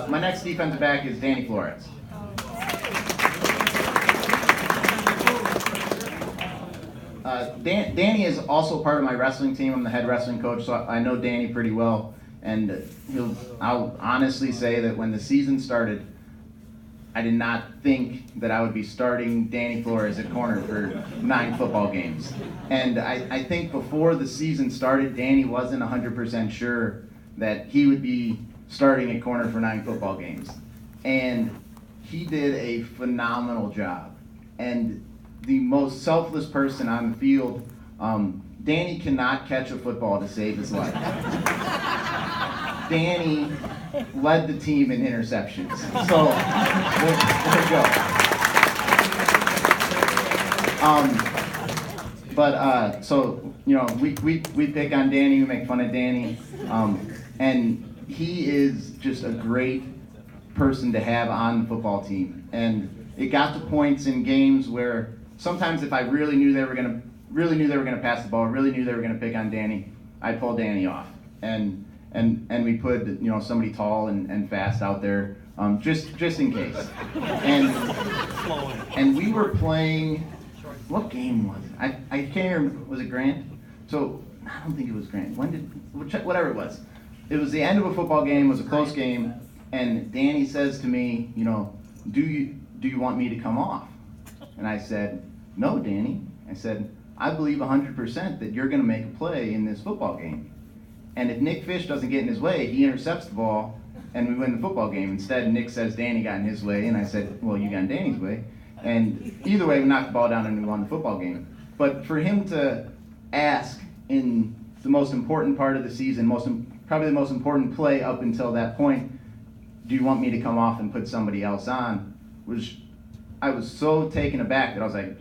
my next defensive back is Danny Flores. Danny is also part of my wrestling team. I'm the head wrestling coach, so I know Danny pretty well. And I'll honestly say that when the season started, I did not think that I would be starting Danny Flores at corner for 9 football games. And I think before the season started, Danny wasn't 100% sure that he would be starting at corner for 9 football games. And he did a phenomenal job. And the most selfless person on the field, Danny cannot catch a football to save his life. Danny led the team in interceptions. So, there we go. So, you know, we pick on Danny, we make fun of Danny, and he is just a great person to have on the football team. And it got to points in games where sometimes if I really knew they were gonna pass the ball, really knew they were gonna pick on Danny, I'd pull Danny off. And we put, you know, somebody tall and fast out there, just in case. And we were playing, what game was it? I can't remember, was it Grant? So, I don't think it was Grant. Whatever it was. It was the end of a football game, it was a close game, and Danny says to me, you know, do you want me to come off? And I said, no, Danny. I said, I believe 100% that you're gonna make a play in this football game. And if Nick Fish doesn't get in his way, he intercepts the ball, and we win the football game. Instead, Nick says Danny got in his way, and I said, well, you got in Danny's way. And either way, we knocked the ball down and we won the football game. But for him to ask in the most important part of the season, probably the most important play up until that point, do you want me to come off and put somebody else on, I was so taken aback that I was like,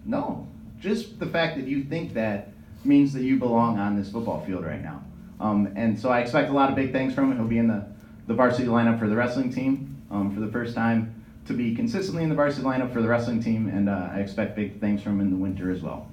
no. Just the fact that you think that means that you belong on this football field right now. And so I expect a lot of big things from him. He'll be in the varsity lineup for the wrestling team for the first time, to be consistently in the varsity lineup for the wrestling team, and I expect big things from him in the winter as well.